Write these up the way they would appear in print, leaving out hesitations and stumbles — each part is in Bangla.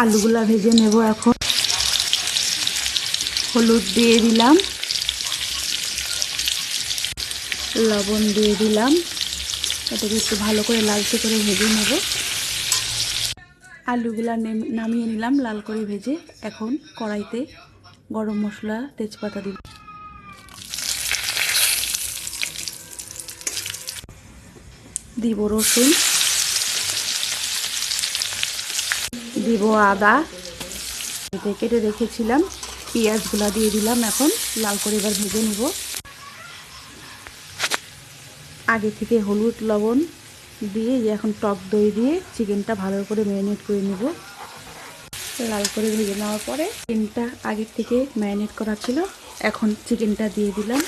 আলুগুলা ভেজে নেব। এখন হলুদ দিয়ে দিলাম, লবণ দিয়ে দিলাম, এটাকে একটু ভালো করে লালচে করে ভেজে নেব। আলুগুলা নামিয়ে নিলাম লাল করে ভেজে। এখন কড়াইতে গরম মশলা, তেজপাতা দিব, দিব রসুন, দিব আদা, কেটে রেখেছিলাম পেঁয়াজগুলা দিয়ে দিলাম। এখন লাল করে এবার ভেজে নেব। আগে থেকে হলুদ লবণ দিয়ে এখন টক দই দিয়ে চিকেনটা ভালো করে ম্যারিনেট করে নেব। লাল করে ভেজে নেওয়ার পরে চিকেনটা আগের থেকে ম্যারিনেট করা ছিল, এখন চিকেনটা দিয়ে দিলাম।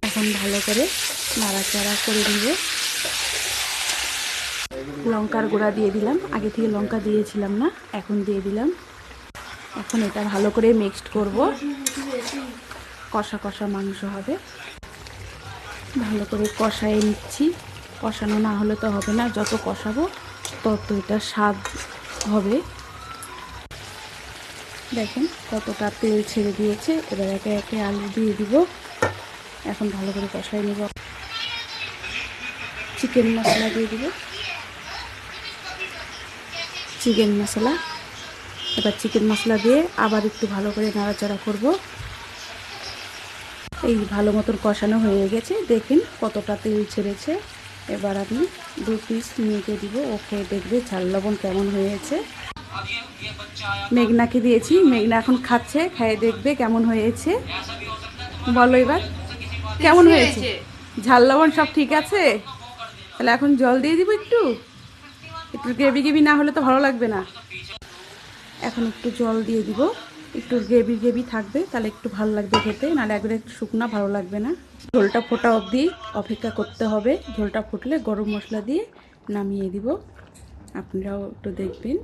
এখন ভালো করে নাড়াচাড়া করে নেব। লঙ্কার গুঁড়া দিয়ে দিলাম, আগে থেকে লঙ্কা দিয়েছিলাম না, এখন দিয়ে দিলাম। এখন এটা ভালো করে মিক্সড করব। কষা কষা মাংস হবে, ভালো করে কষায় নিচ্ছি। কষানো না হলে তো হবে না, যত কষাবো তত এটা স্বাদ হবে। দেখেন কতটা তেল ছেড়ে দিয়েছে। এবার একে একে আলু দিয়ে দিব। এখন ভালো করে কষাই নেব। চিকেন মশলা দিয়ে দিব, চিকেন মশলা। এবার চিকেন মশলা দিয়ে আবার একটু ভালো করে নাড়াচাড়া করব। এই ভালো মতন কষানো হয়ে গেছে, দেখেন কতটা তেল ছেড়েছে। এবার আমি 2 পিস মেখে দিব, ও খেয়ে দেখবে ঝাল লবণ কেমন হয়েছে। মেঘনাকে দিয়েছি, মেঘনা এখন খাচ্ছে, খেয়ে দেখবে কেমন হয়েছে। বলো এবার কেমন হয়েছে, ঝাল লবণ সব ঠিক আছে? তাহলে এখন জল দিয়ে দিব, একটু একটু গ্রেভি গ্রেভি না হলে তো ভালো লাগবে না। এখন একটু জল দিয়ে দিব, একটু গ্রেভি গ্রেভি থাকবে, তাহলে একটু ভালো লাগবে খেতে, নাহলে একবারে শুকনা ভালো লাগবে না। ঝোলটা ফোটা অবধি অপেক্ষা করতে হবে। ঝোলটা ফুটলে গরম মশলা দিয়ে নামিয়ে দিব। আপনারাও একটু দেখবেন।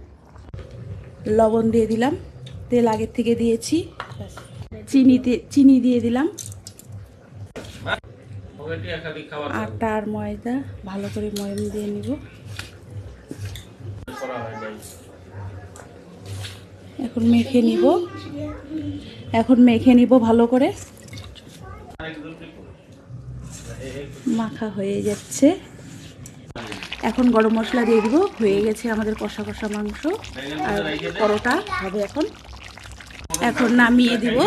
লবণ দিয়ে দিলাম, তেল আগের থেকে দিয়েছি। চিনি দিয়ে দিলাম, আটা আর ময়দা ভালো করে ময়ম দিয়ে নিব। এখন মেখে নিব, এখন মেখে নিব ভালো করে। মাখা হয়ে যাচ্ছে। এখন গরম মশলা দিয়ে দিব। হয়ে গেছে আমাদের কষা কষা মাংস, আর পরোটা হবে এখন। এখন নামিয়ে দিব।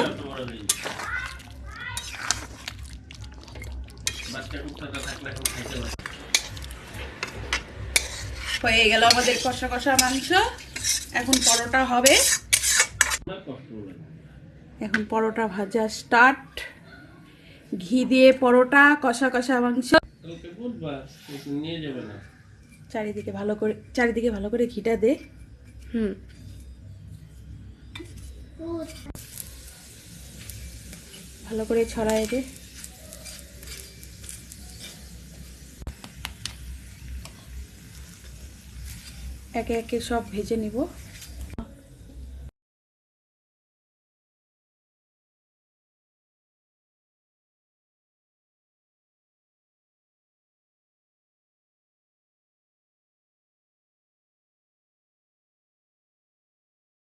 হয়ে গেল আমাদের কষা কষা মাংস। এখন পরোটা হবে। এখন পরোটা ভাজা স্টার্ট। ঘি দিয়ে পরোটা, কষা কষা মাংস। চারিদিকে ভালো করে ঘিটা দে। ভালো করে ছড়ায় দে। একে একে সব ভেজে নিব।